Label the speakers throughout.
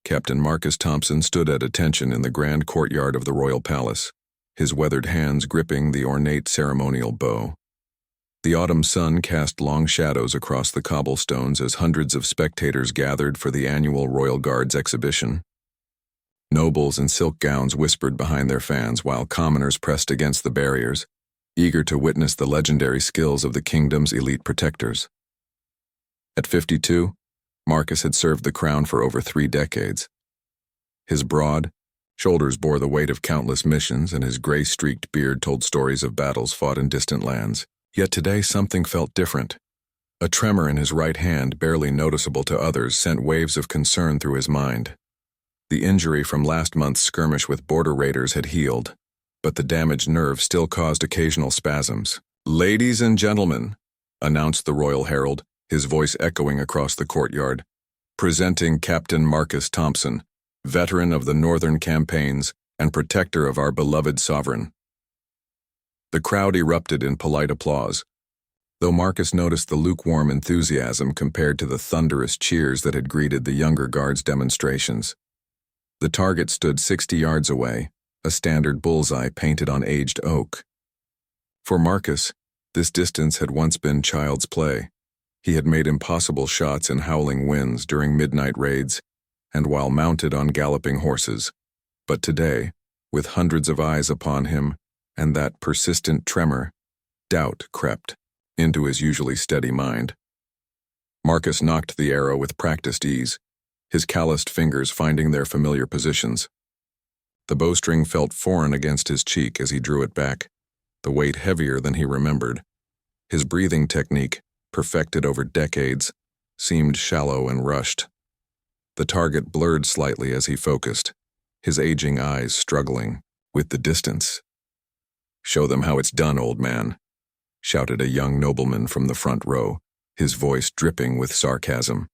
Speaker 1: Captain Marcus Thompson stood at attention in the grand courtyard of the royal palace, his weathered hands gripping the ornate ceremonial bow. The autumn sun cast long shadows across the cobblestones as hundreds of spectators gathered for the annual Royal Guards exhibition. Nobles in silk gowns whispered behind their fans while commoners pressed against the barriers, eager to witness the legendary skills of the kingdom's elite protectors. At 52, Marcus had served the crown for over 3 decades. His broad shoulders bore the weight of countless missions, and his gray-streaked beard told stories of battles fought in distant lands. Yet today something felt different. A tremor in his right hand, barely noticeable to others, sent waves of concern through his mind. The injury from last month's skirmish with border raiders had healed, but the damaged nerve still caused occasional spasms. "Ladies and gentlemen," announced the royal herald, his voice echoing across the courtyard, "presenting Captain Marcus Thompson, veteran of the northern campaigns and protector of our beloved sovereign." The crowd erupted in polite applause, though Marcus noticed the lukewarm enthusiasm compared to the thunderous cheers that had greeted the younger guards' demonstrations. The target stood 60 yards away, a standard bullseye painted on aged oak. For Marcus, this distance had once been child's play. He had made impossible shots in howling winds during midnight raids and while mounted on galloping horses. But today, with hundreds of eyes upon him and that persistent tremor, doubt crept into his usually steady mind. Marcus nocked the arrow with practiced ease, his calloused fingers finding their familiar positions. The bowstring felt foreign against his cheek as he drew it back, the weight heavier than he remembered. His breathing technique, perfected over decades, seemed shallow and rushed. The target blurred slightly as he focused, his aging eyes struggling with the distance. "Show them how it's done, old man," shouted a young nobleman from the front row, his voice dripping with sarcasm.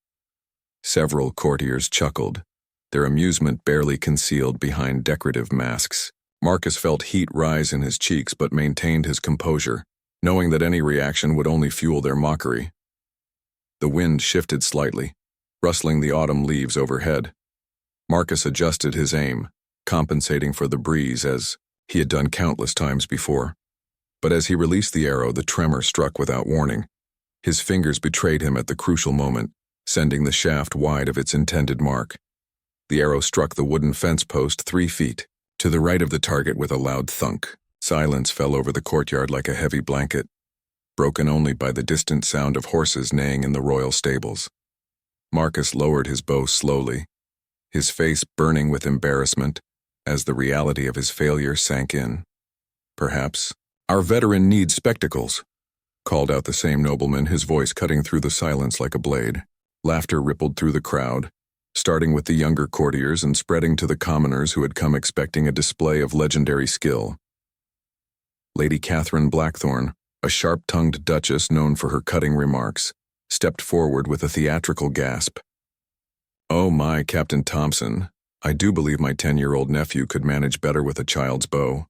Speaker 1: Several courtiers chuckled, their amusement barely concealed behind decorative masks. Marcus felt heat rise in his cheeks but maintained his composure, knowing that any reaction would only fuel their mockery. The wind shifted slightly, rustling the autumn leaves overhead. Marcus adjusted his aim, compensating for the breeze as he had done countless times before. But as he released the arrow, the tremor struck without warning. His fingers betrayed him at the crucial moment, sending the shaft wide of its intended mark. The arrow struck the wooden fence post 3 feet to the right of the target with a loud thunk. Silence fell over the courtyard like a heavy blanket, broken only by the distant sound of horses neighing in the royal stables. Marcus lowered his bow slowly, his face burning with embarrassment as the reality of his failure sank in. "Perhaps our veteran needs spectacles," called out the same nobleman, his voice cutting through the silence like a blade. Laughter rippled through the crowd, starting with the younger courtiers and spreading to the commoners who had come expecting a display of legendary skill. Lady Catherine Blackthorne, a sharp-tongued duchess known for her cutting remarks, stepped forward with a theatrical gasp. "Oh my, Captain Thompson, I do believe my 10-year-old nephew could manage better with a child's bow."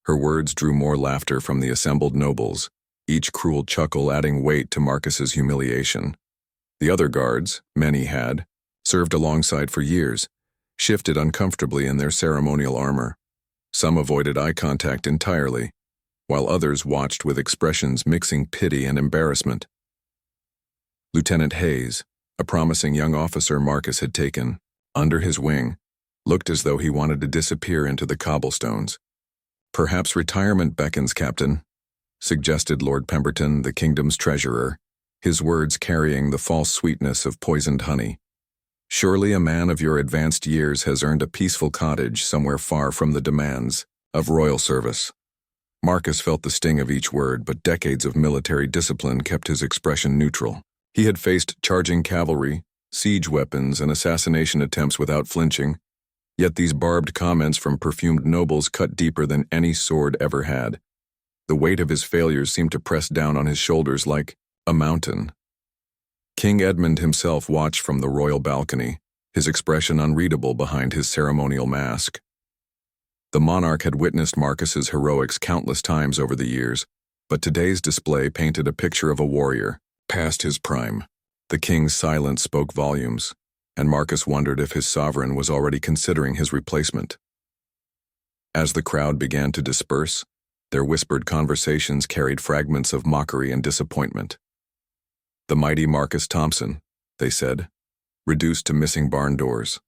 Speaker 1: Her words drew more laughter from the assembled nobles, each cruel chuckle adding weight to Marcus's humiliation. The other guards, many had, served alongside for years, shifted uncomfortably in their ceremonial armor. Some avoided eye contact entirely, while others watched with expressions mixing pity and embarrassment. Lieutenant Hayes, a promising young officer Marcus had taken under his wing, looked as though he wanted to disappear into the cobblestones. "Perhaps retirement beckons, Captain," suggested Lord Pemberton, the kingdom's treasurer, his words carrying the false sweetness of poisoned honey. "Surely a man of your advanced years has earned a peaceful cottage somewhere far from the demands of royal service." Marcus felt the sting of each word, but decades of military discipline kept his expression neutral. He had faced charging cavalry, siege weapons, and assassination attempts without flinching, yet these barbed comments from perfumed nobles cut deeper than any sword ever had. The weight of his failures seemed to press down on his shoulders like a mountain. King Edmund himself watched from the royal balcony, his expression unreadable behind his ceremonial mask. The monarch had witnessed Marcus's heroics countless times over the years, but today's display painted a picture of a warrior, past his prime. The king's silence spoke volumes. and Marcus wondered if his sovereign was already considering his replacement. As the crowd began to disperse, their whispered conversations carried fragments of mockery and disappointment. The mighty Marcus Thompson, they said, reduced to missing barn doors.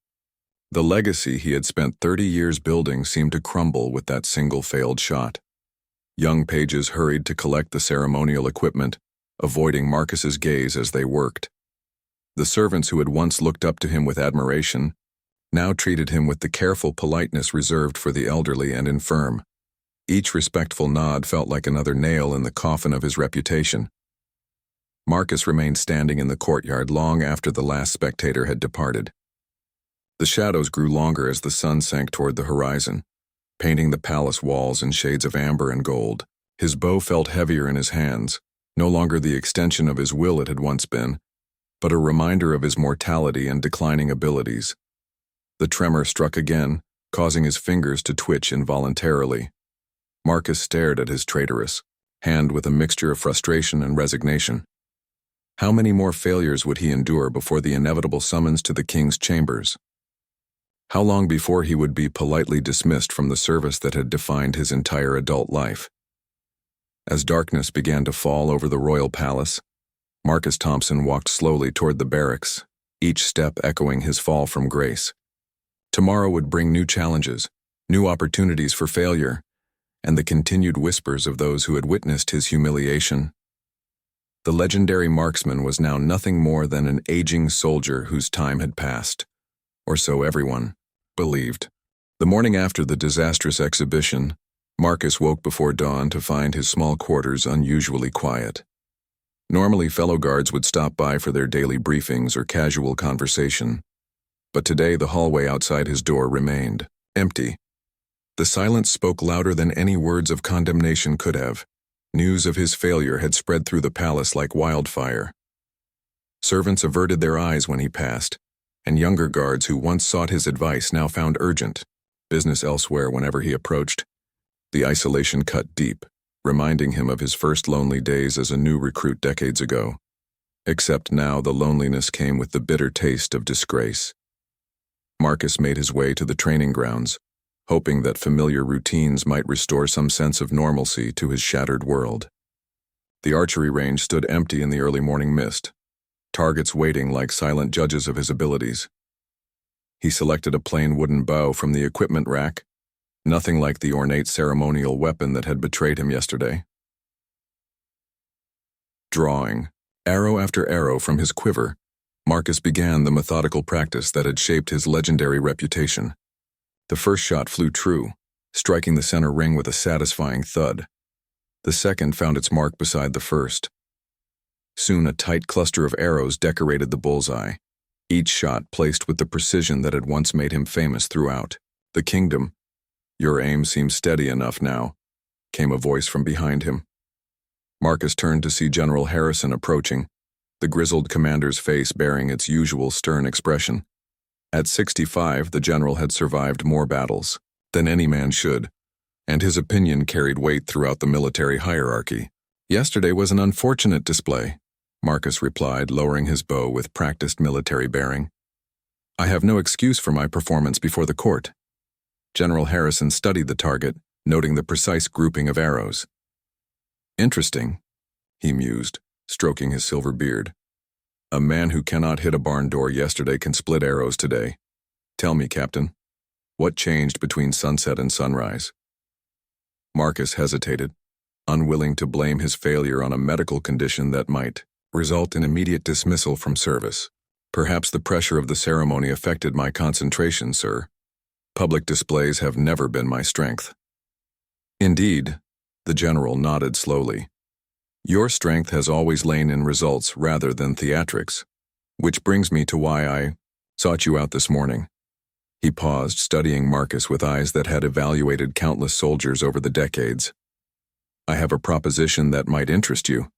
Speaker 1: The legacy he had spent 30 years building seemed to crumble with that single failed shot. Young pages hurried to collect the ceremonial equipment, avoiding Marcus's gaze as they worked. The servants who had once looked up to him with admiration now treated him with the careful politeness reserved for the elderly and infirm. Each respectful nod felt like another nail in the coffin of his reputation. Marcus remained standing in the courtyard long after the last spectator had departed. The shadows grew longer as the sun sank toward the horizon, painting the palace walls in shades of amber and gold. His bow felt heavier in his hands, no longer the extension of his will it had once been, but a reminder of his mortality and declining abilities. The tremor struck again, causing his fingers to twitch involuntarily. Marcus stared at his traitorous hand with a mixture of frustration and resignation. How many more failures would he endure before the inevitable summons to the king's chambers? How long before he would be politely dismissed from the service that had defined his entire adult life? As darkness began to fall over the royal palace, Marcus Thompson walked slowly toward the barracks, each step echoing his fall from grace. Tomorrow would bring new challenges, new opportunities for failure, and the continued whispers of those who had witnessed his humiliation. The legendary marksman was now nothing more than an aging soldier whose time had passed, or so everyone believed. The morning after the disastrous exhibition, Marcus woke before dawn to find his small quarters unusually quiet. Normally, fellow guards would stop by for their daily briefings or casual conversation, but today the hallway outside his door remained empty. The silence spoke louder than any words of condemnation could have. News of his failure had spread through the palace like wildfire. Servants averted their eyes when he passed, and younger guards who once sought his advice now found urgent business elsewhere whenever he approached. The isolation cut deep, reminding him of his first lonely days as a new recruit decades ago. Except now the loneliness came with the bitter taste of disgrace. Marcus made his way to the training grounds, hoping that familiar routines might restore some sense of normalcy to his shattered world. The archery range stood empty in the early morning mist, targets waiting like silent judges of his abilities. He selected a plain wooden bow from the equipment rack, nothing like the ornate ceremonial weapon that had betrayed him yesterday. Drawing arrow after arrow from his quiver, Marcus began the methodical practice that had shaped his legendary reputation. The first shot flew true, striking the center ring with a satisfying thud. The second found its mark beside the first. Soon a tight cluster of arrows decorated the bullseye, each shot placed with the precision that had once made him famous throughout the kingdom. "Your aim seems steady enough now," came a voice from behind him. Marcus turned to see General Harrison approaching, the grizzled commander's face bearing its usual stern expression. At 65, the general had survived more battles than any man should, and his opinion carried weight throughout the military hierarchy. "Yesterday was an unfortunate display," Marcus replied, lowering his bow with practiced military bearing. "I have no excuse for my performance before the court." General Harrison studied the target, noting the precise grouping of arrows. "Interesting," he mused, stroking his silver beard. "A man who cannot hit a barn door yesterday can split arrows today. Tell me, Captain, what changed between sunset and sunrise?" Marcus hesitated, unwilling to blame his failure on a medical condition that might result in immediate dismissal from service. "Perhaps the pressure of the ceremony affected my concentration, sir. Public displays have never been my strength." "Indeed," the general nodded slowly. "Your strength has always lain in results rather than theatrics, which brings me to why I sought you out this morning." He paused, studying Marcus with eyes that had evaluated countless soldiers over the decades. "I have a proposition that might interest you."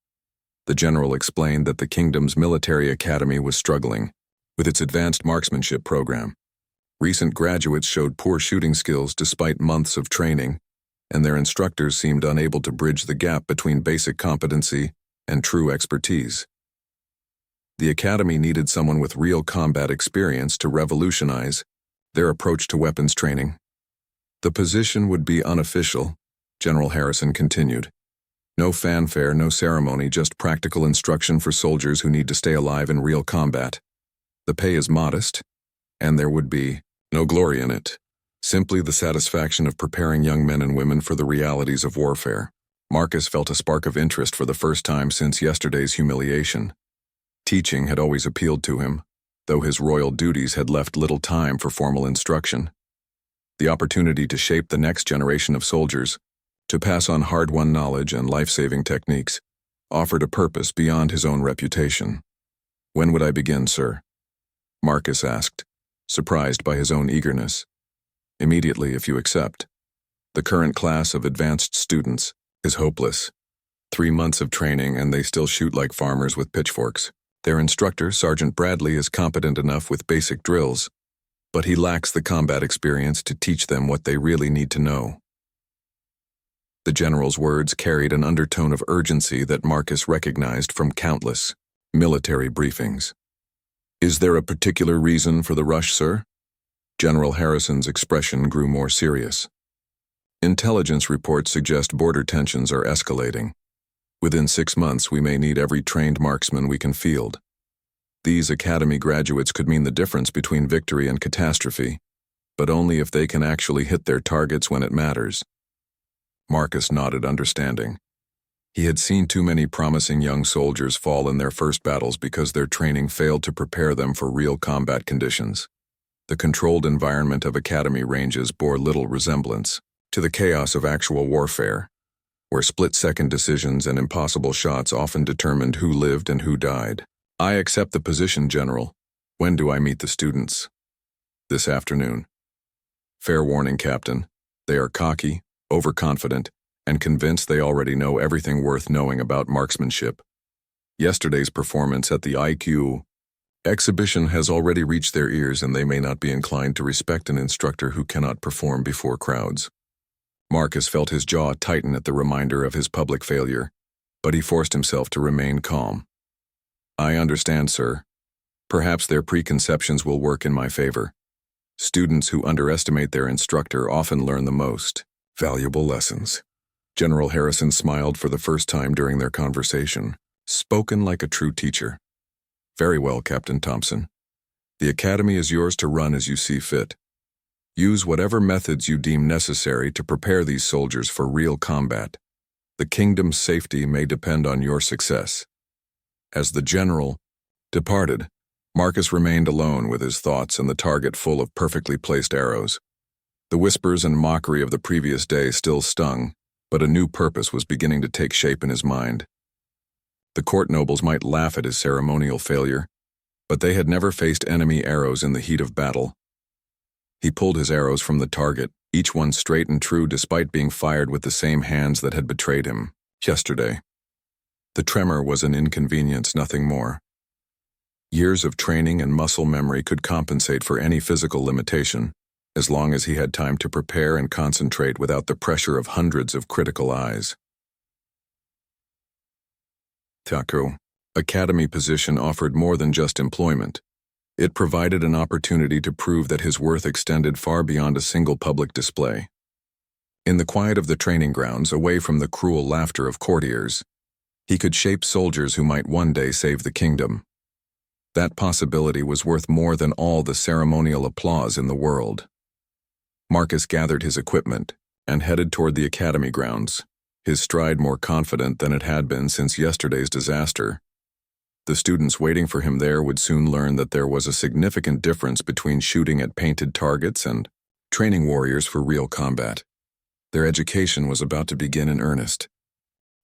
Speaker 1: The general explained that the kingdom's military academy was struggling with its advanced marksmanship program. Recent graduates showed poor shooting skills despite months of training, and their instructors seemed unable to bridge the gap between basic competency and true expertise. The academy needed someone with real combat experience to revolutionize their approach to weapons training. The position would be unofficial, General Harrison continued. No fanfare, no ceremony, just practical instruction for soldiers who need to stay alive in real combat. The pay is modest, and there would be no glory in it. Simply the satisfaction of preparing young men and women for the realities of warfare. Marcus felt a spark of interest for the first time since yesterday's humiliation. Teaching had always appealed to him, though his royal duties had left little time for formal instruction. The opportunity to shape the next generation of soldiers, to pass on hard-won knowledge and life-saving techniques, offered a purpose beyond his own reputation. "When would I begin, sir?" Marcus asked, surprised by his own eagerness. "Immediately, if you accept. The current class of advanced students is hopeless. 3 months of training and they still shoot like farmers with pitchforks. Their instructor, Sergeant Bradley, is competent enough with basic drills, but he lacks the combat experience to teach them what they really need to know." The general's words carried an undertone of urgency that Marcus recognized from countless military briefings. "Is there a particular reason for the rush, sir?" General Harrison's expression grew more serious. "Intelligence reports suggest border tensions are escalating. Within 6 months, we may need every trained marksman we can field. These academy graduates could mean the difference between victory and catastrophe, but only if they can actually hit their targets when it matters." Marcus nodded, understanding. He had seen too many promising young soldiers fall in their first battles because their training failed to prepare them for real combat conditions. The controlled environment of academy ranges bore little resemblance to the chaos of actual warfare, where split-second decisions and impossible shots often determined who lived and who died. "I accept the position, General. When do I meet the students?" "This afternoon." "Fair warning, Captain. They are cocky, overconfident, and convinced they already know everything worth knowing about marksmanship. Yesterday's performance at the IQ exhibition has already reached their ears, and they may not be inclined to respect an instructor who cannot perform before crowds." Marcus felt his jaw tighten at the reminder of his public failure, but he forced himself to remain calm. "I understand, sir. Perhaps their preconceptions will work in my favor. Students who underestimate their instructor often learn the most valuable lessons." General Harrison smiled for the first time during their conversation, spoken like a true teacher. "Very well, Captain Thompson. The academy is yours to run as you see fit. Use whatever methods you deem necessary to prepare these soldiers for real combat. The kingdom's safety may depend on your success." As the general departed, Marcus remained alone with his thoughts and the target full of perfectly placed arrows. The whispers and mockery of the previous day still stung, but a new purpose was beginning to take shape in his mind. The court nobles might laugh at his ceremonial failure, but they had never faced enemy arrows in the heat of battle. He pulled his arrows from the target, each one straight and true despite being fired with the same hands that had betrayed him yesterday. The tremor was an inconvenience, nothing more. Years of training and muscle memory could compensate for any physical limitation, as long as he had time to prepare and concentrate without the pressure of hundreds of critical eyes. Taco academy position offered more than just employment. It provided an opportunity to prove that his worth extended far beyond a single public display. In the quiet of the training grounds, away from the cruel laughter of courtiers, he could shape soldiers who might one day save the kingdom. That possibility was worth more than all the ceremonial applause in the world. Marcus gathered his equipment and headed toward the academy grounds, his stride more confident than it had been since yesterday's disaster. The students waiting for him there would soon learn that there was a significant difference between shooting at painted targets and training warriors for real combat. Their education was about to begin in earnest.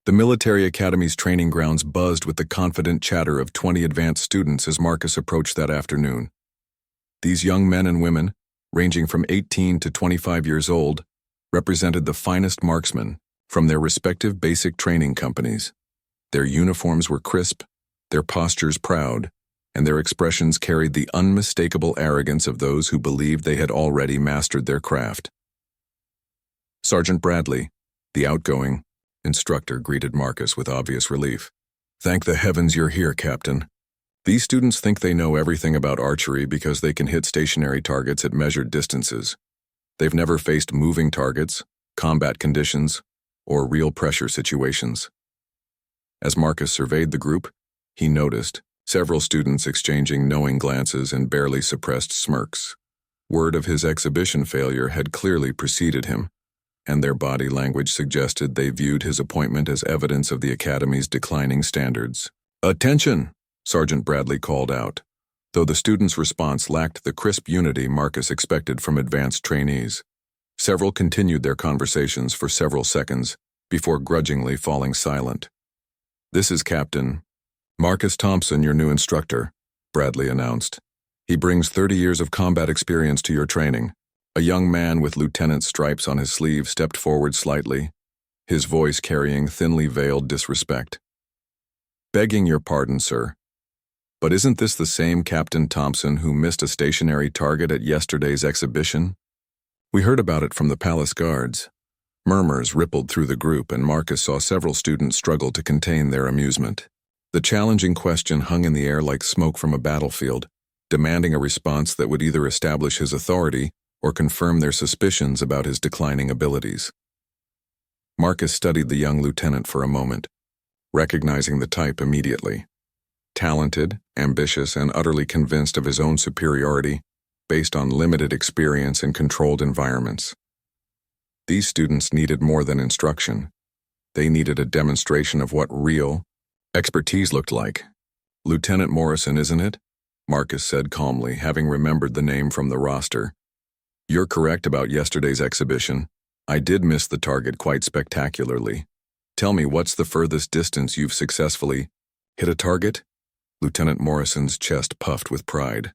Speaker 1: The military academy's training grounds buzzed with the confident chatter of 20 advanced students as Marcus approached that afternoon. These young men and women, ranging from 18 to 25 years old, represented the finest marksmen from their respective basic training companies. Their uniforms were crisp, their postures proud, and their expressions carried the unmistakable arrogance of those who believed they had already mastered their craft. Sergeant Bradley, the outgoing instructor, greeted Marcus with obvious relief. "Thank the heavens you're here, Captain. These students think they know everything about archery because they can hit stationary targets at measured distances. They've never faced moving targets, combat conditions, or real pressure situations. As Marcus surveyed the group, he noticed several students exchanging knowing glances and barely suppressed smirks. Word of his exhibition failure had clearly preceded him, and their body language suggested they viewed his appointment as evidence of the Academy's declining standards. "Attention!" Sergeant Bradley called out, though the students' response lacked the crisp unity Marcus expected from advanced trainees. Several continued their conversations for several seconds before grudgingly falling silent. "This is Captain Marcus Thompson, your new instructor," Bradley announced. "He brings 30 years of combat experience to your training." A young man with lieutenant's stripes on his sleeve stepped forward slightly, his voice carrying thinly veiled disrespect. "Begging your pardon, sir, but isn't this the same Captain Thompson who missed a stationary target at yesterday's exhibition? We heard about it from the palace guards." Murmurs rippled through the group, and Marcus saw several students struggle to contain their amusement. The challenging question hung in the air like smoke from a battlefield, demanding a response that would either establish his authority or confirm their suspicions about his declining abilities. Marcus studied the young lieutenant for a moment, recognizing the type immediately. Talented, ambitious, and utterly convinced of his own superiority, based on limited experience in controlled environments. These students needed more than instruction. They needed a demonstration of what real expertise looked like. "Lieutenant Morrison, isn't it?" Marcus said calmly, having remembered the name from the roster. "You're correct about yesterday's exhibition. I did miss the target quite spectacularly. Tell me, what's the furthest distance you've successfully hit a target?" Lieutenant Morrison's chest puffed with pride.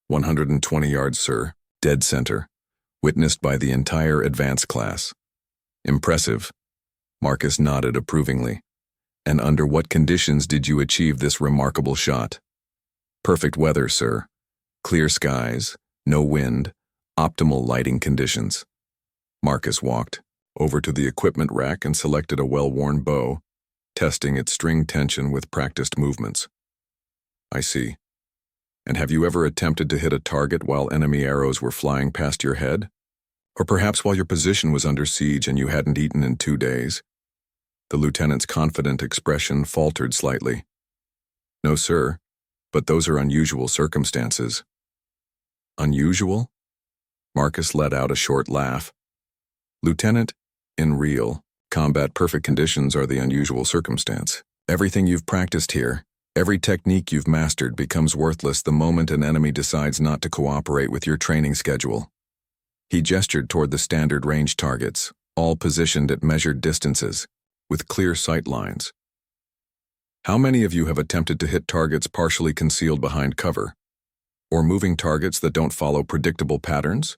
Speaker 1: 120 yards, sir. Dead center. Witnessed by the entire advance class." "Impressive." Marcus nodded approvingly. "And under what conditions did you achieve this remarkable shot?" "Perfect weather, sir. Clear skies, no wind, optimal lighting conditions." Marcus walked over to the equipment rack and selected a well-worn bow, testing its string tension with practiced movements. "I see. And have you ever attempted to hit a target while enemy arrows were flying past your head? Or perhaps while your position was under siege and you hadn't eaten in 2 days?" The lieutenant's confident expression faltered slightly. "No, sir, but those are unusual circumstances." "Unusual?" Marcus let out a short laugh. "Lieutenant, in real combat, perfect conditions are the unusual circumstance. Everything you've practiced here, every technique you've mastered becomes worthless the moment an enemy decides not to cooperate with your training schedule." He gestured toward the standard range targets, all positioned at measured distances, with clear sight lines. "How many of you have attempted to hit targets partially concealed behind cover? Or moving targets that don't follow predictable patterns?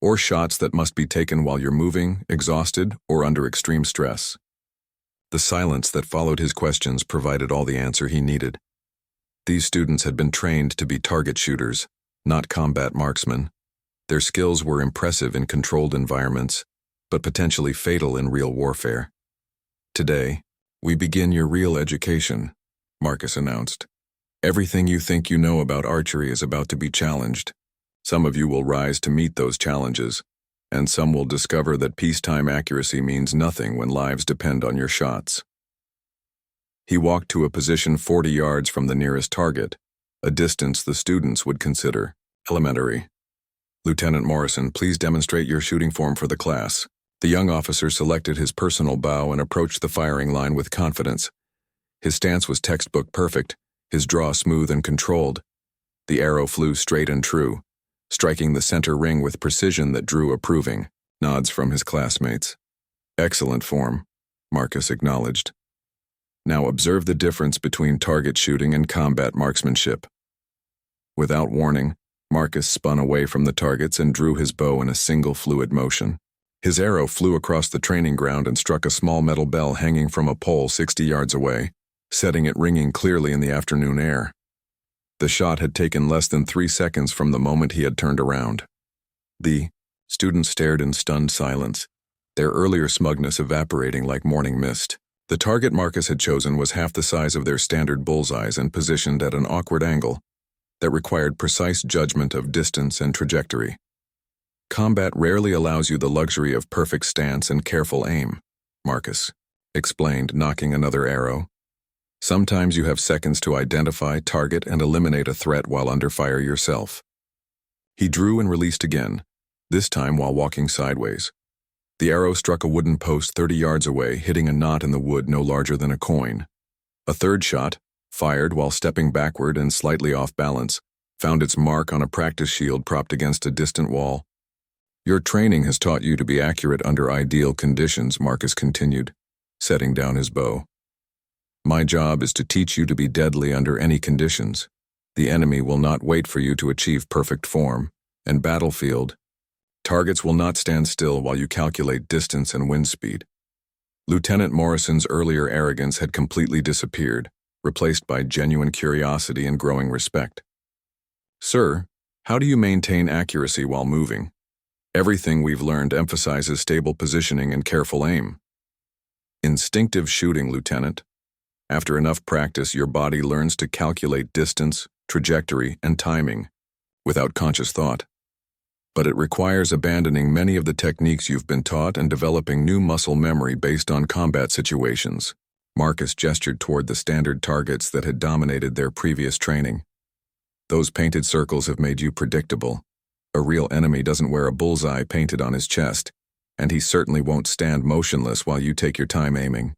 Speaker 1: Or shots that must be taken while you're moving, exhausted, or under extreme stress?" The silence that followed his questions provided all the answer he needed. These students had been trained to be target shooters, not combat marksmen. Their skills were impressive in controlled environments, but potentially fatal in real warfare. "Today, we begin your real education," Marcus announced. "Everything you think you know about archery is about to be challenged. Some of you will rise to meet those challenges, and some will discover that peacetime accuracy means nothing when lives depend on your shots." He walked to a position 40 yards from the nearest target, a distance the students would consider elementary. "Lieutenant Morrison, please demonstrate your shooting form for the class." The young officer selected his personal bow and approached the firing line with confidence. His stance was textbook perfect, his draw smooth and controlled. The arrow flew straight and true, striking the center ring with precision that drew approving nods from his classmates. "Excellent form," Marcus acknowledged. "Now observe the difference between target shooting and combat marksmanship." Without warning, Marcus spun away from the targets and drew his bow in a single fluid motion. His arrow flew across the training ground and struck a small metal bell hanging from a pole 60 yards away, setting it ringing clearly in the afternoon air. The shot had taken less than 3 seconds from the moment he had turned around. The students stared in stunned silence, their earlier smugness evaporating like morning mist. The target Marcus had chosen was half the size of their standard bullseyes and positioned at an awkward angle that required precise judgment of distance and trajectory. Combat rarely allows you the luxury of perfect stance and careful aim, Marcus explained, knocking another arrow. Sometimes you have seconds to identify, target, and eliminate a threat while under fire yourself. He drew and released again, this time while walking sideways. The arrow struck a wooden post 30 yards away, hitting a knot in the wood no larger than a coin. A third shot, fired while stepping backward and slightly off balance, found its mark on a practice shield propped against a distant wall. Your training has taught you to be accurate under ideal conditions, Marcus continued, setting down his bow. My job is to teach you to be deadly under any conditions. The enemy will not wait for you to achieve perfect form, and battlefield. Targets will not stand still while you calculate distance and wind speed. Lieutenant Morrison's earlier arrogance had completely disappeared, replaced by genuine curiosity and growing respect. Sir, how do you maintain accuracy while moving? Everything we've learned emphasizes stable positioning and careful aim. Instinctive shooting, Lieutenant. After enough practice, your body learns to calculate distance, trajectory, and timing, without conscious thought. But it requires abandoning many of the techniques you've been taught and developing new muscle memory based on combat situations. Marcus gestured toward the standard targets that had dominated their previous training. Those painted circles have made you predictable. A real enemy doesn't wear a bullseye painted on his chest, and he certainly won't stand motionless while you take your time aiming.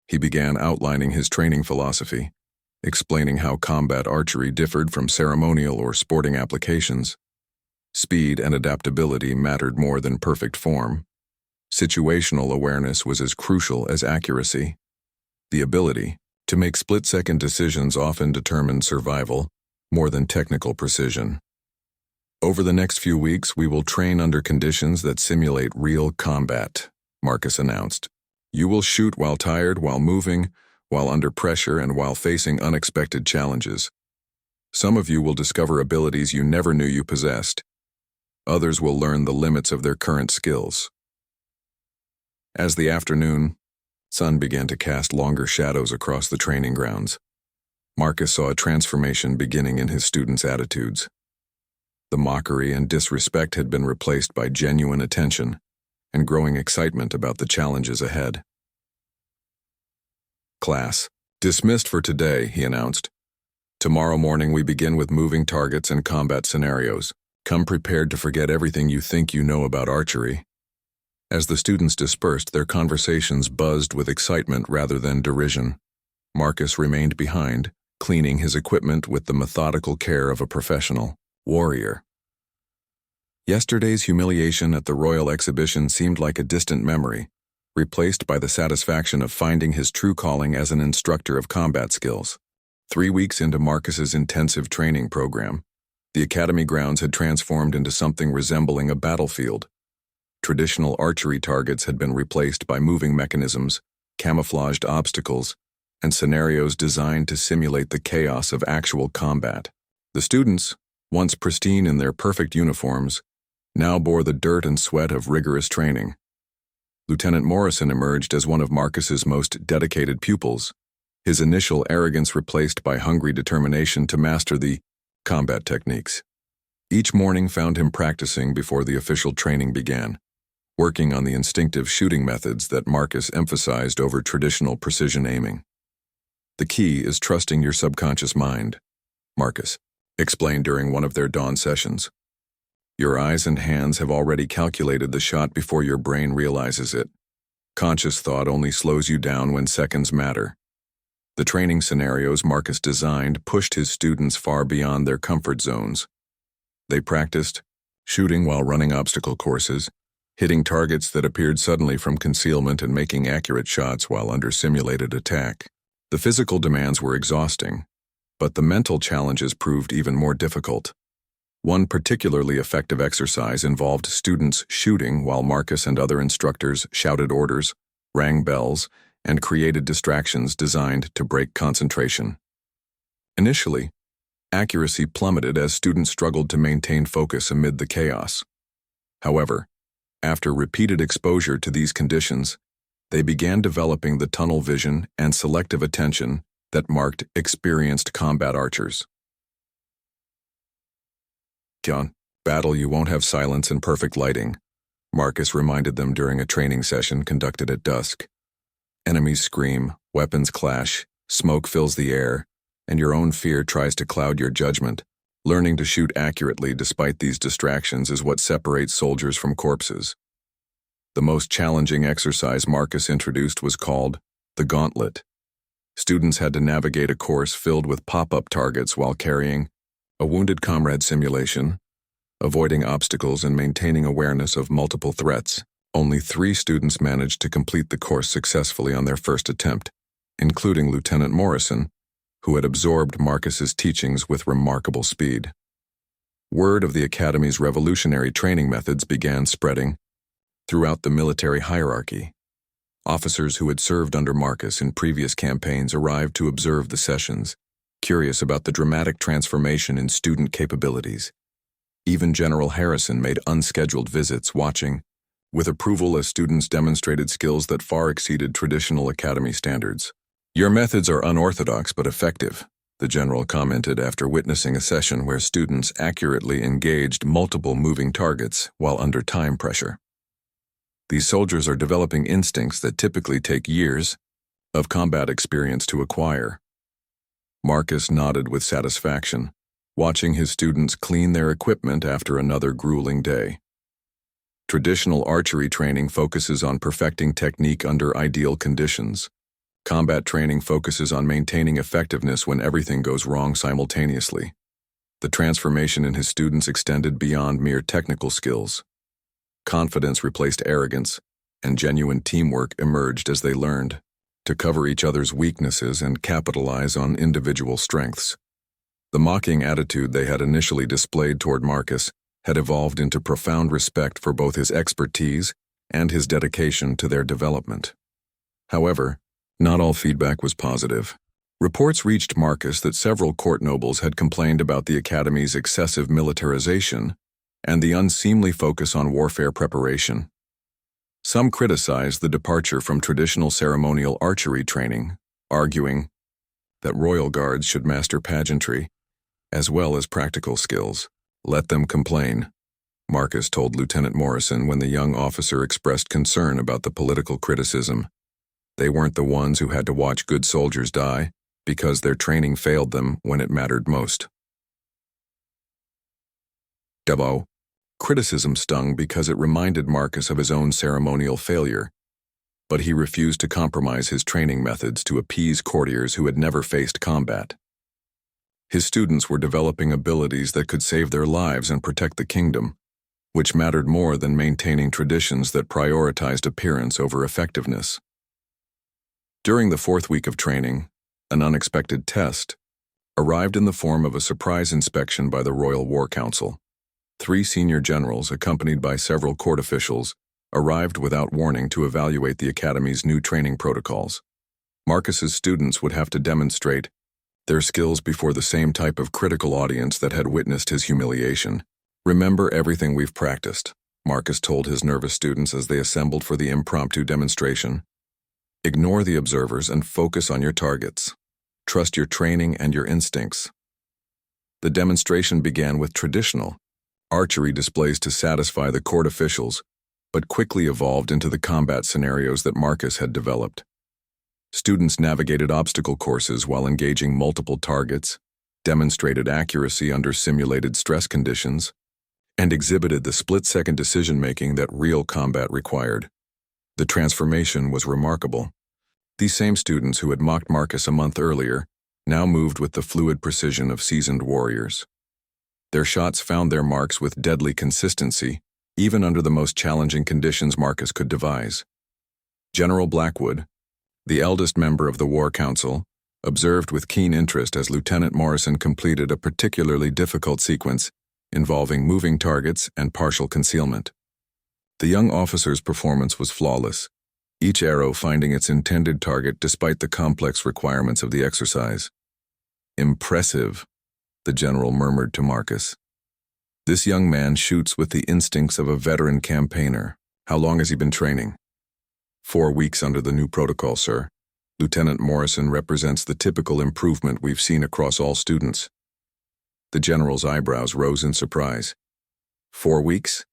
Speaker 1: He began outlining his training philosophy, explaining how combat archery differed from ceremonial or sporting applications. Speed and adaptability mattered more than perfect form. Situational awareness was as crucial as accuracy. The ability to make split-second decisions often determined survival, more than technical precision. Over the next few weeks, we will train under conditions that simulate real combat, Marcus announced. You will shoot while tired, while moving, while under pressure, and while facing unexpected challenges. Some of you will discover abilities you never knew you possessed. Others will learn the limits of their current skills. As the afternoon sun began to cast longer shadows across the training grounds, Marcus saw a transformation beginning in his students' attitudes. The mockery and disrespect had been replaced by genuine attention and growing excitement about the challenges ahead. Class dismissed for today, he announced. Tomorrow morning we begin with moving targets and combat scenarios. Come prepared to forget everything you think you know about archery. As the students dispersed, their conversations buzzed with excitement rather than derision. Marcus remained behind, cleaning his equipment with the methodical care of a professional warrior. Yesterday's humiliation at the Royal Exhibition seemed like a distant memory, replaced by the satisfaction of finding his true calling as an instructor of combat skills. 3 weeks into Marcus's intensive training program, the academy grounds had transformed into something resembling a battlefield. Traditional archery targets had been replaced by moving mechanisms, camouflaged obstacles, and scenarios designed to simulate the chaos of actual combat. The students, once pristine in their perfect uniforms, now bore the dirt and sweat of rigorous training. Lieutenant Morrison emerged as one of Marcus's most dedicated pupils, his initial arrogance replaced by hungry determination to master the combat techniques. Each morning found him practicing before the official training began, working on the instinctive shooting methods that Marcus emphasized over traditional precision aiming. The key is trusting your subconscious mind, Marcus explained during one of their dawn sessions. Your eyes and hands have already calculated the shot before your brain realizes it. Conscious thought only slows you down when seconds matter. The training scenarios Marcus designed pushed his students far beyond their comfort zones. They practiced shooting while running obstacle courses, hitting targets that appeared suddenly from concealment, and making accurate shots while under simulated attack. The physical demands were exhausting, but the mental challenges proved even more difficult. One particularly effective exercise involved students shooting while Marcus and other instructors shouted orders, rang bells, and created distractions designed to break concentration. Initially, accuracy plummeted as students struggled to maintain focus amid the chaos. However, after repeated exposure to these conditions, They began developing the tunnel vision and selective attention that marked experienced combat archers. "John, battle you won't have silence and perfect lighting," Marcus reminded them during a training session conducted at dusk. Enemies scream, weapons clash, smoke fills the air, and your own fear tries to cloud your judgment. Learning to shoot accurately despite these distractions is what separates soldiers from corpses. The most challenging exercise Marcus introduced was called the gauntlet. Students had to navigate a course filled with pop-up targets while carrying a wounded comrade simulation, avoiding obstacles and maintaining awareness of multiple threats. Only 3 students managed to complete the course successfully on their first attempt, including Lieutenant Morrison, who had absorbed Marcus's teachings with remarkable speed. Word of the Academy's revolutionary training methods began spreading throughout the military hierarchy. Officers who had served under Marcus in previous campaigns arrived to observe the sessions, curious about the dramatic transformation in student capabilities. Even General Harrison made unscheduled visits, watching with approval as students demonstrated skills that far exceeded traditional academy standards. "Your methods are unorthodox but effective," the general commented after witnessing a session where students accurately engaged multiple moving targets while under time pressure. "These soldiers are developing instincts that typically take years of combat experience to acquire." Marcus nodded with satisfaction, watching his students clean their equipment after another grueling day. Traditional archery training focuses on perfecting technique under ideal conditions. Combat training focuses on maintaining effectiveness when everything goes wrong simultaneously. The transformation in his students extended beyond mere technical skills. Confidence replaced arrogance, and genuine teamwork emerged as they learned to cover each other's weaknesses and capitalize on individual strengths. The mocking attitude they had initially displayed toward Marcus had evolved into profound respect for both his expertise and his dedication to their development. However, not all feedback was positive. Reports reached Marcus that several court nobles had complained about the Academy's excessive militarization and the unseemly focus on warfare preparation. Some criticized the departure from traditional ceremonial archery training, arguing that royal guards should master pageantry as well as practical skills. "Let them complain," Marcus told Lieutenant Morrison when the young officer expressed concern about the political criticism. They weren't the ones who had to watch good soldiers die because their training failed them when it mattered most. Devo. Criticism stung because it reminded Marcus of his own ceremonial failure, but he refused to compromise his training methods to appease courtiers who had never faced combat. His students were developing abilities that could save their lives and protect the kingdom, which mattered more than maintaining traditions that prioritized appearance over effectiveness. During the 4th week of training, an unexpected test arrived in the form of a surprise inspection by the Royal War Council. 3 senior generals, accompanied by several court officials, arrived without warning to evaluate the Academy's new training protocols. Marcus's students would have to demonstrate their skills before the same type of critical audience that had witnessed his humiliation. "Remember everything we've practiced," Marcus told his nervous students as they assembled for the impromptu demonstration. "Ignore the observers and focus on your targets. Trust your training and your instincts." The demonstration began with traditional archery displays to satisfy the court officials, but quickly evolved into the combat scenarios that Marcus had developed. Students navigated obstacle courses while engaging multiple targets, demonstrated accuracy under simulated stress conditions, and exhibited the split-second decision-making that real combat required. The transformation was remarkable. These same students who had mocked Marcus a month earlier now moved with the fluid precision of seasoned warriors. Their shots found their marks with deadly consistency, even under the most challenging conditions Marcus could devise. General Blackwood, the eldest member of the War Council, observed with keen interest as Lieutenant Morrison completed a particularly difficult sequence involving moving targets and partial concealment. The young officer's performance was flawless, each arrow finding its intended target despite the complex requirements of the exercise. "Impressive," the general murmured to Marcus. "This young man shoots with the instincts of a veteran campaigner. How long has he been training?" 4 weeks under the new protocol, sir. Lieutenant Morrison represents the typical improvement we've seen across all students. The general's eyebrows rose in surprise. 4 weeks?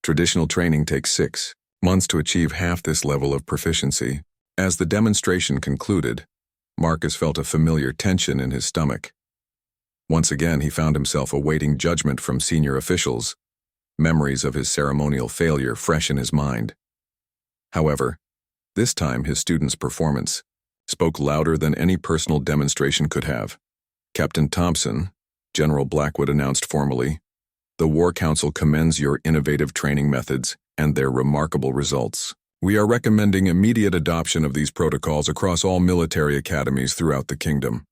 Speaker 1: Traditional training takes 6 months to achieve half this level of proficiency. As the demonstration concluded, Marcus felt a familiar tension in his stomach. Once again, he found himself awaiting judgment from senior officials, memories of his ceremonial failure fresh in his mind. However, this time his student's performance spoke louder than any personal demonstration could have. Captain Thompson, General Blackwood announced formally, "The War Council commends your innovative training methods and their remarkable results. We are recommending immediate adoption of these protocols across all military academies throughout the kingdom."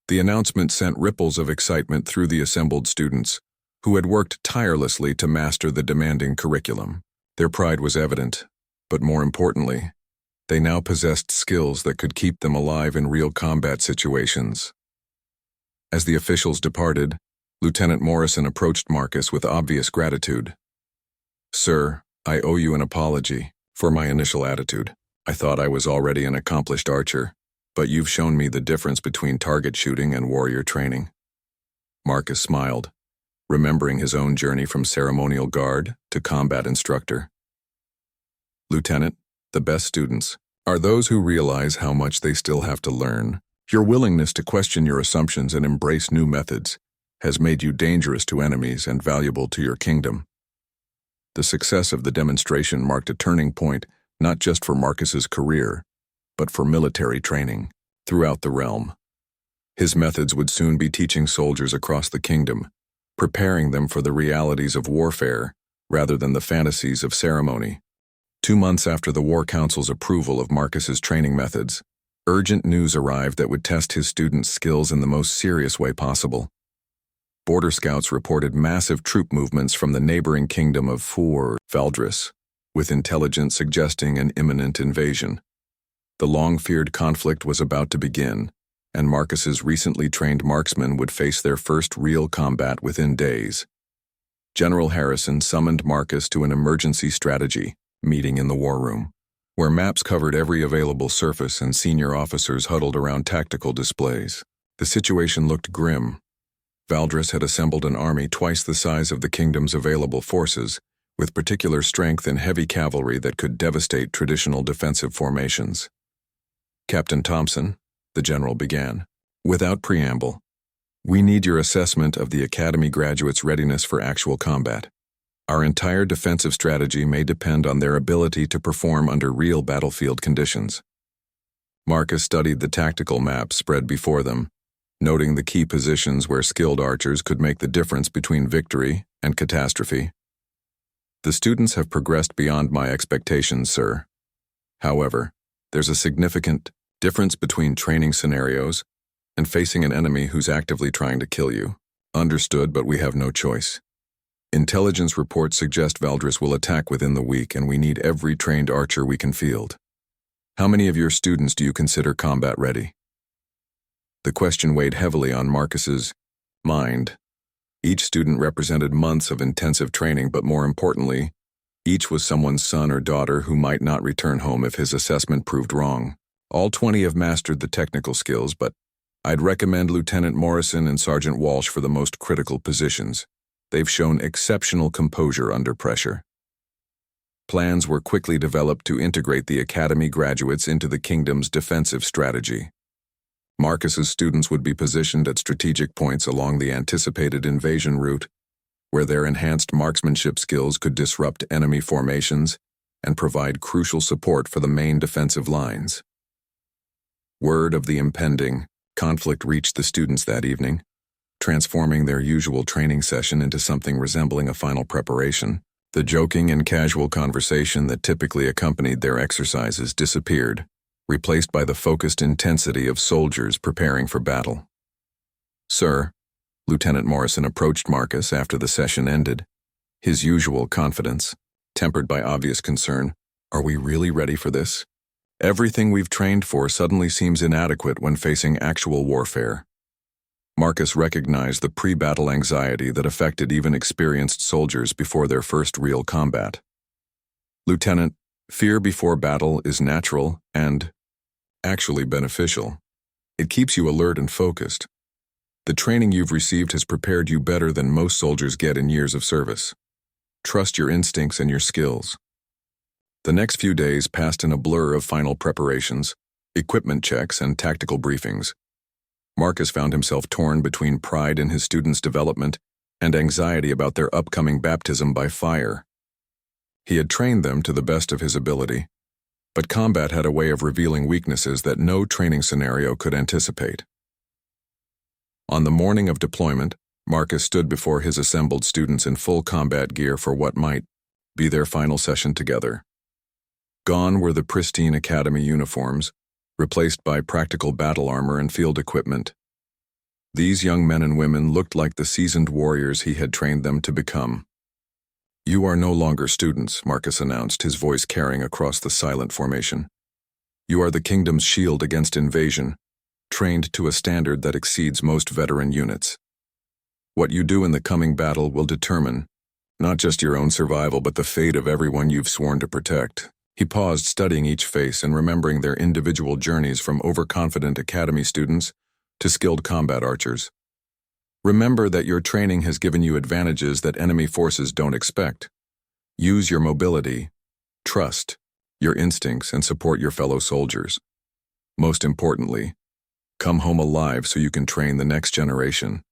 Speaker 1: The announcement sent ripples of excitement through the assembled students, who had worked tirelessly to master the demanding curriculum. Their pride was evident, but more importantly, they now possessed skills that could keep them alive in real combat situations. As the officials departed, Lieutenant Morrison approached Marcus with obvious gratitude. "Sir, I owe you an apology for my initial attitude. I thought I was already an accomplished archer, but you've shown me the difference between target shooting and warrior training." Marcus smiled, remembering his own journey from ceremonial guard to combat instructor. "Lieutenant, the best students are those who realize how much they still have to learn. Your willingness to question your assumptions and embrace new methods has made you dangerous to enemies and valuable to your kingdom." The success of the demonstration marked a turning point not just for Marcus's career, but for military training throughout the realm. His methods would soon be teaching soldiers across the kingdom, preparing them for the realities of warfare rather than the fantasies of ceremony. 2 months after the War Council's approval of Marcus's training methods, urgent news arrived that would test his students' skills in the most serious way possible. Border scouts reported massive troop movements from the neighboring kingdom of Valdris, with intelligence suggesting an imminent invasion. The long-feared conflict was about to begin, and Marcus's recently trained marksmen would face their first real combat within days. General Harrison summoned Marcus to an emergency strategy meeting in the war room, where maps covered every available surface and senior officers huddled around tactical displays. The situation looked grim. Valdris had assembled an army twice the size of the kingdom's available forces, with particular strength and heavy cavalry that could devastate traditional defensive formations. "Captain Thompson," the general began, without preamble, "we need your assessment of the Academy graduates' readiness for actual combat. Our entire defensive strategy may depend on their ability to perform under real battlefield conditions." Marcus studied the tactical map spread before them, noting the key positions where skilled archers could make the difference between victory and catastrophe. "The students have progressed beyond my expectations, sir. However, there's a significant difference between training scenarios and facing an enemy who's actively trying to kill you. Understood, but we have no choice. Intelligence reports suggest Valdris will attack within the week, and we need every trained archer we can field. How many of your students do you consider combat ready?" The question weighed heavily on Marcus's mind. Each student represented months of intensive training, but more importantly, each was someone's son or daughter who might not return home if his assessment proved wrong. All 20 have mastered the technical skills, but I'd recommend Lieutenant Morrison and Sergeant Walsh for the most critical positions. They've shown exceptional composure under pressure. Plans were quickly developed to integrate the Academy graduates into the kingdom's defensive strategy. Marcus's students would be positioned at strategic points along the anticipated invasion route, where their enhanced marksmanship skills could disrupt enemy formations and provide crucial support for the main defensive lines. Word of the impending conflict reached the students that evening, transforming their usual training session into something resembling a final preparation. The joking and casual conversation that typically accompanied their exercises disappeared, replaced by the focused intensity of soldiers preparing for battle. "Sir," Lieutenant Morrison approached Marcus after the session ended, his usual confidence, tempered by obvious concern. "Are we really ready for this? Everything we've trained for suddenly seems inadequate when facing actual warfare." Marcus recognized the pre-battle anxiety that affected even experienced soldiers before their first real combat. "Lieutenant, Fear before battle is natural and actually beneficial. It keeps you alert and focused. The training you've received has prepared you better than most soldiers get in years of service. Trust your instincts and your skills. The next few days passed in a blur of final preparations, equipment checks, and tactical briefings. Marcus found himself torn between pride in his students' development and anxiety about their upcoming baptism by fire. He had trained them to the best of his ability, but combat had a way of revealing weaknesses that no training scenario could anticipate. On the morning of deployment, Marcus stood before his assembled students in full combat gear for what might be their final session together. Gone were the pristine academy uniforms, replaced by practical battle armor and field equipment. These young men and women looked like the seasoned warriors he had trained them to become. "You are no longer students," Marcus announced, his voice carrying across the silent formation. "You are the kingdom's shield against invasion, trained to a standard that exceeds most veteran units. What you do in the coming battle will determine not just your own survival but the fate of everyone you've sworn to protect." He paused, studying each face and remembering their individual journeys from overconfident academy students to skilled combat archers. "Remember that your training has given you advantages that enemy forces don't expect. Use your mobility, trust your instincts, and support your fellow soldiers. Most importantly, come home alive so you can train the next generation."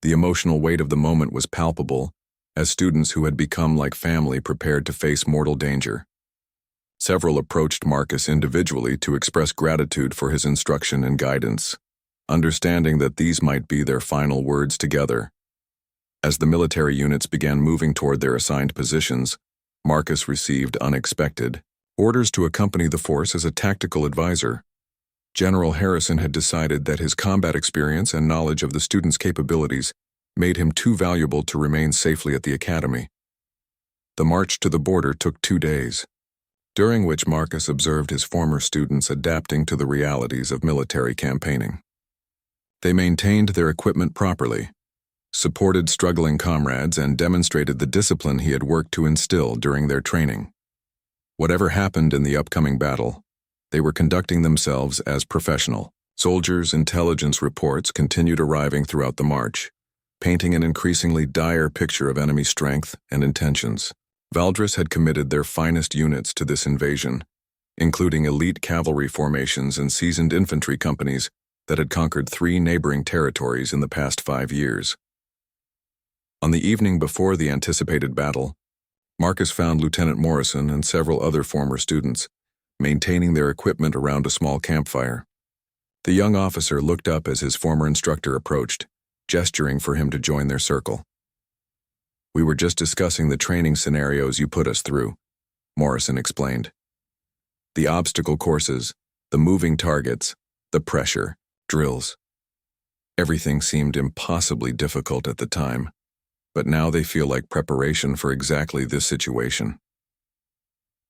Speaker 1: The emotional weight of the moment was palpable as students who had become like family prepared to face mortal danger. Several approached Marcus individually to express gratitude for his instruction and guidance, understanding that these might be their final words together. As the military units began moving toward their assigned positions, Marcus received unexpected orders to accompany the force as a tactical advisor. General Harrison had decided that his combat experience and knowledge of the students' capabilities made him too valuable to remain safely at the academy. The march to the border took 2 days, during which Marcus observed his former students adapting to the realities of military campaigning. They maintained their equipment properly, supported struggling comrades, and demonstrated the discipline he had worked to instill during their training. Whatever happened in the upcoming battle, they were conducting themselves as professional. Soldiers' intelligence reports continued arriving throughout the march, painting an increasingly dire picture of enemy strength and intentions. Valdres had committed their finest units to this invasion, including elite cavalry formations and seasoned infantry companies that had conquered 3 neighboring territories in the past 5 years. On the evening before the anticipated battle, Marcus found Lieutenant Morrison and several other former students maintaining their equipment around a small campfire. The young officer looked up as his former instructor approached, gesturing for him to join their circle. "We were just discussing the training scenarios you put us through," Morrison explained. "The obstacle courses, the moving targets, the pressure, drills. Everything seemed impossibly difficult at the time, but now they feel like preparation for exactly this situation."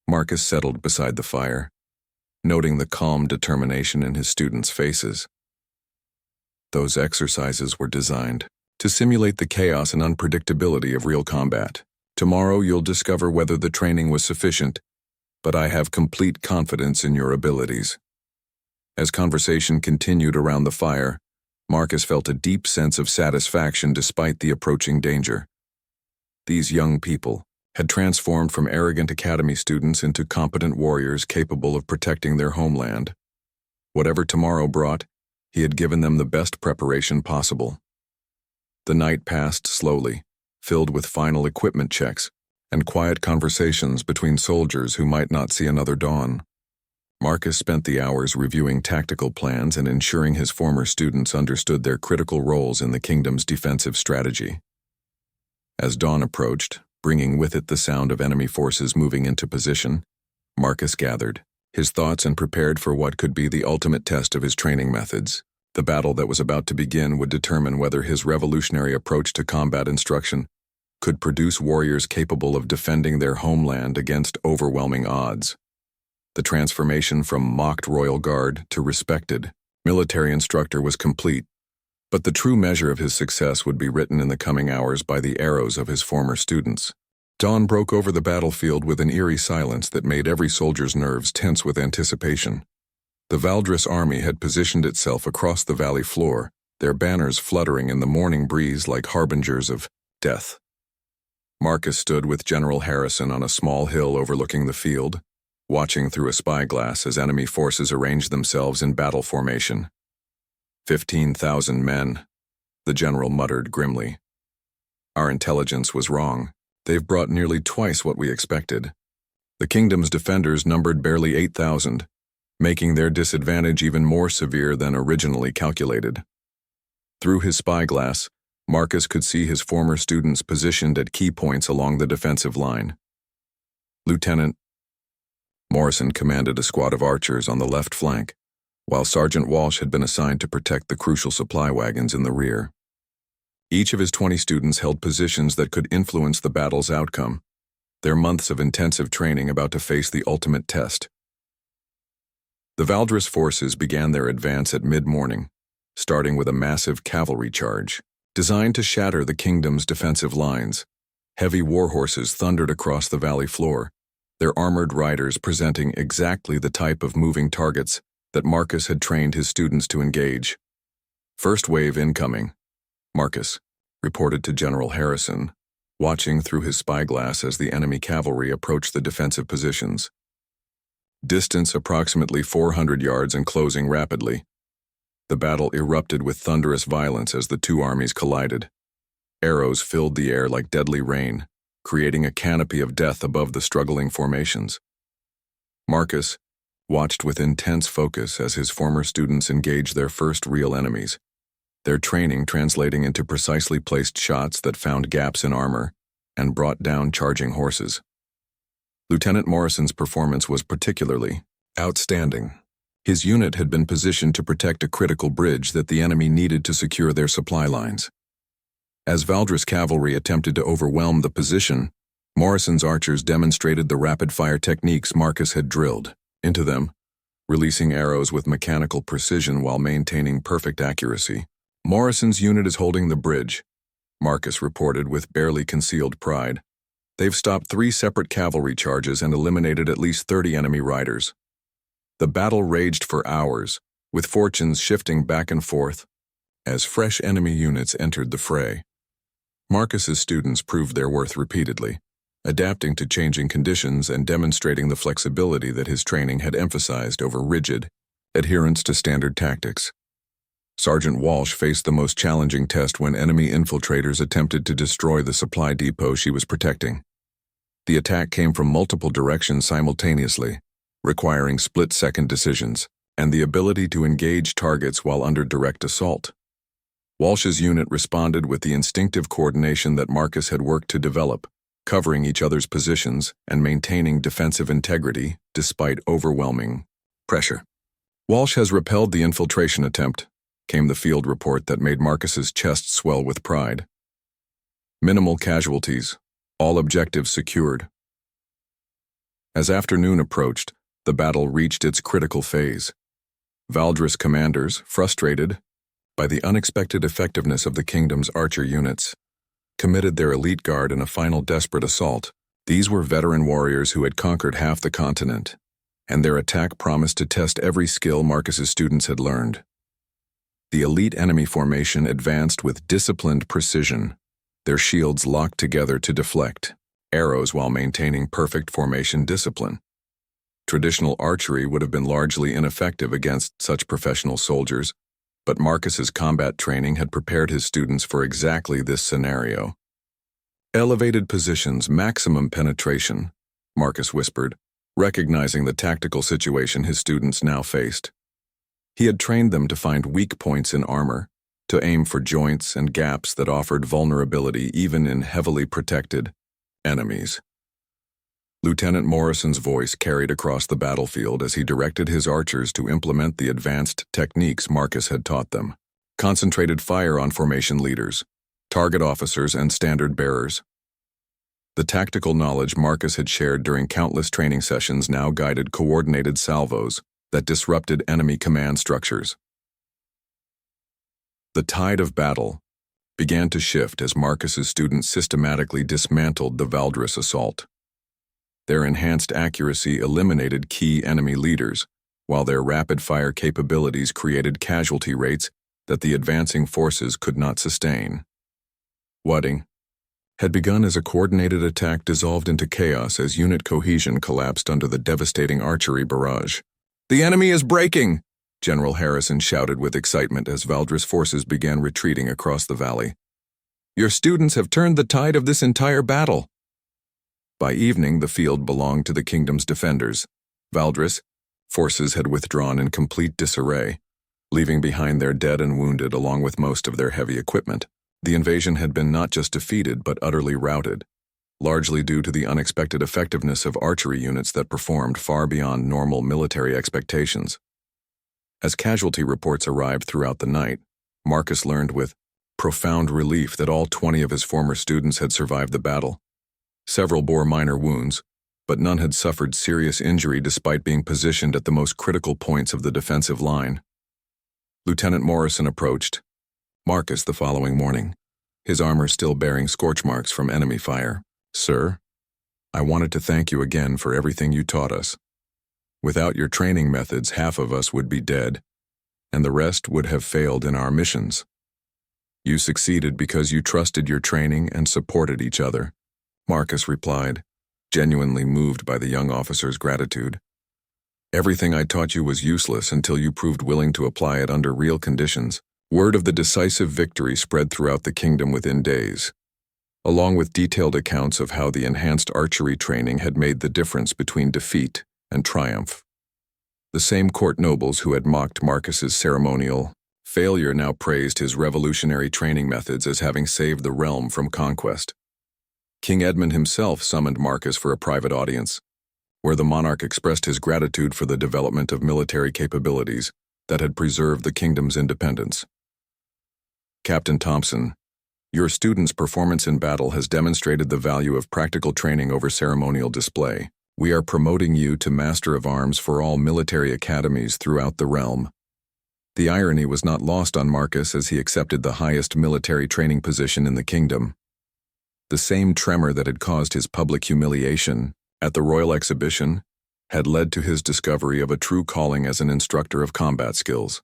Speaker 1: Marcus settled beside the fire, noting the calm determination in his students' faces. Those exercises were designed to simulate the chaos and unpredictability of real combat. Tomorrow you'll discover whether the training was sufficient, but I have complete confidence in your abilities. As conversation continued around the fire, Marcus felt a deep sense of satisfaction despite the approaching danger. These young people had transformed from arrogant academy students into competent warriors capable of protecting their homeland. Whatever tomorrow brought, he had given them the best preparation possible. The night passed slowly, filled with final equipment checks and quiet conversations between soldiers who might not see another dawn. Marcus spent the hours reviewing tactical plans and ensuring his former students understood their critical roles in the kingdom's defensive strategy. As dawn approached, bringing with it the sound of enemy forces moving into position, Marcus gathered his thoughts and prepared for what could be the ultimate test of his training methods. The battle that was about to begin would determine whether his revolutionary approach to combat instruction could produce warriors capable of defending their homeland against overwhelming odds. The transformation from mocked royal guard to respected military instructor was complete, but the true measure of his success would be written in the coming hours by the arrows of his former students. Dawn broke over the battlefield with an eerie silence that made every soldier's nerves tense with anticipation. The Valdris army had positioned itself across the valley floor, their banners fluttering in the morning breeze like harbingers of death. Marcus stood with General Harrison on a small hill overlooking the field, watching through a spyglass as enemy forces arranged themselves in battle formation. 15,000 men, the general muttered grimly. Our intelligence was wrong. They've brought nearly twice what we expected. The kingdom's defenders numbered barely 8,000, making their disadvantage even more severe than originally calculated. Through his spyglass, Marcus could see his former students positioned at key points along the defensive line. Lieutenant Morrison commanded a squad of archers on the left flank, while Sergeant Walsh had been assigned to protect the crucial supply wagons in the rear. Each of his 20 students held positions that could influence the battle's outcome, their months of intensive training about to face the ultimate test. The Valdris forces began their advance at mid-morning, starting with a massive cavalry charge. Designed to shatter the kingdom's defensive lines, heavy war horses thundered across the valley floor, their armored riders presenting exactly the type of moving targets that Marcus had trained his students to engage. First wave incoming, Marcus reported to General Harrison, watching through his spyglass as the enemy cavalry approached the defensive positions. Distance approximately 400 yards and closing rapidly. The battle erupted with thunderous violence as the two armies collided. Arrows filled the air like deadly rain, creating a canopy of death above the struggling formations. Marcus watched with intense focus as his former students engaged their first real enemies, their training translating into precisely placed shots that found gaps in armor and brought down charging horses. Lieutenant Morrison's performance was particularly outstanding. His unit had been positioned to protect a critical bridge that the enemy needed to secure their supply lines. As Valdris cavalry attempted to overwhelm the position, Morrison's archers demonstrated the rapid-fire techniques Marcus had drilled into them, releasing arrows with mechanical precision while maintaining perfect accuracy. Morrison's unit is holding the bridge, Marcus reported with barely concealed pride. They've stopped 3 separate cavalry charges and eliminated at least 30 enemy riders. The battle raged for hours, with fortunes shifting back and forth as fresh enemy units entered the fray. Marcus's students proved their worth repeatedly, adapting to changing conditions and demonstrating the flexibility that his training had emphasized over rigid adherence to standard tactics. Sergeant Walsh faced the most challenging test when enemy infiltrators attempted to destroy the supply depot she was protecting. The attack came from multiple directions simultaneously, requiring split-second decisions and the ability to engage targets while under direct assault. Walsh's unit responded with the instinctive coordination that Marcus had worked to develop, covering each other's positions and maintaining defensive integrity despite overwhelming pressure. Walsh has repelled the infiltration attempt, came the field report that made Marcus's chest swell with pride. Minimal casualties, all objectives secured. As afternoon approached, the battle reached its critical phase. Valdris commanders, frustrated by the unexpected effectiveness of the kingdom's archer units, committed their elite guard in a final desperate assault. These were veteran warriors who had conquered half the continent, and their attack promised to test every skill Marcus's students had learned. The elite enemy formation advanced with disciplined precision, their shields locked together to deflect arrows while maintaining perfect formation discipline. Traditional archery would have been largely ineffective against such professional soldiers, but Marcus's combat training had prepared his students for exactly this scenario. Elevated positions, maximum penetration, Marcus whispered, recognizing the tactical situation his students now faced. He had trained them to find weak points in armor, to aim for joints and gaps that offered vulnerability even in heavily protected enemies. Lieutenant Morrison's voice carried across the battlefield as he directed his archers to implement the advanced techniques Marcus had taught them. Concentrated fire on formation leaders, target officers, and standard bearers. The tactical knowledge Marcus had shared during countless training sessions now guided coordinated salvos that disrupted enemy command structures. The tide of battle, began to shift as Marcus's students systematically dismantled the Valdris assault. Their enhanced accuracy eliminated key enemy leaders, while their rapid-fire capabilities created casualty rates that the advancing forces could not sustain. Wedding had begun as a coordinated attack dissolved into chaos as unit cohesion collapsed under the devastating archery barrage. "The enemy is breaking!" General Harrison shouted with excitement as Valdris forces began retreating across the valley. "Your students have turned the tide of this entire battle." By evening, the field belonged to the kingdom's defenders. Valdris forces had withdrawn in complete disarray, leaving behind their dead and wounded along with most of their heavy equipment. The invasion had been not just defeated but utterly routed, largely due to the unexpected effectiveness of archery units that performed far beyond normal military expectations. As casualty reports arrived throughout the night, Marcus learned with profound relief that all 20 of his former students had survived the battle. Several bore minor wounds, but none had suffered serious injury despite being positioned at the most critical points of the defensive line. Lieutenant Morrison approached Marcus the following morning, his armor still bearing scorch marks from enemy fire. "Sir, I wanted to thank you again for everything you taught us. Without your training methods, half of us would be dead, and the rest would have failed in our missions. You succeeded because you trusted your training and supported each other," Marcus replied, genuinely moved by the young officer's gratitude. "Everything I taught you was useless until you proved willing to apply it under real conditions." Word of the decisive victory spread throughout the kingdom within days, along with detailed accounts of how the enhanced archery training had made the difference between defeat and triumph. The same court nobles who had mocked Marcus's ceremonial failure now praised his revolutionary training methods as having saved the realm from conquest. King Edmund himself summoned Marcus for a private audience, where the monarch expressed his gratitude for the development of military capabilities that had preserved the kingdom's independence. "Captain Thompson, your student's performance in battle has demonstrated the value of practical training over ceremonial display. We are promoting you to Master of Arms for all military academies throughout the realm." The irony was not lost on Marcus as he accepted the highest military training position in the kingdom. The same tremor that had caused his public humiliation at the royal exhibition had led to his discovery of a true calling as an instructor of combat skills.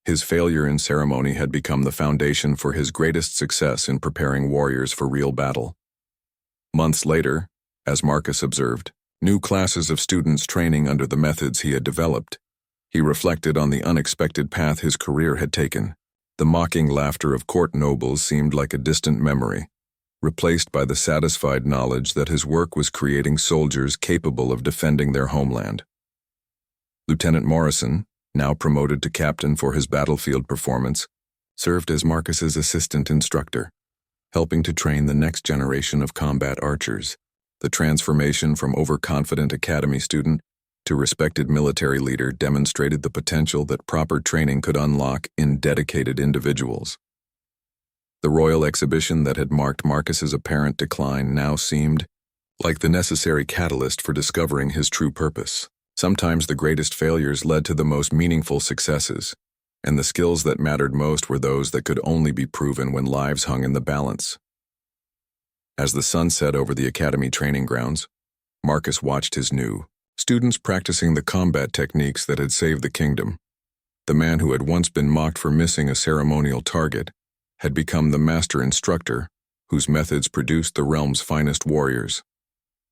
Speaker 1: His failure in ceremony had become the foundation for his greatest success in preparing warriors for real battle. Months later, as Marcus observed, new classes of students training under the methods he had developed, he reflected on the unexpected path his career had taken. The mocking laughter of court nobles seemed like a distant memory, replaced by the satisfied knowledge that his work was creating soldiers capable of defending their homeland. Lieutenant Morrison, now promoted to captain for his battlefield performance, served as Marcus's assistant instructor, helping to train the next generation of combat archers. The transformation from overconfident academy student to respected military leader demonstrated the potential that proper training could unlock in dedicated individuals. The royal exhibition that had marked Marcus's apparent decline now seemed like the necessary catalyst for discovering his true purpose. Sometimes the greatest failures led to the most meaningful successes, and the skills that mattered most were those that could only be proven when lives hung in the balance. As the sun set over the academy training grounds, Marcus watched his new students practicing the combat techniques that had saved the kingdom. The man who had once been mocked for missing a ceremonial target had become the master instructor whose methods produced the realm's finest warriors.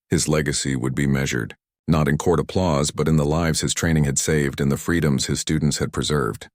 Speaker 1: His legacy would be measured not in court applause, but in the lives his training had saved and the freedoms his students had preserved.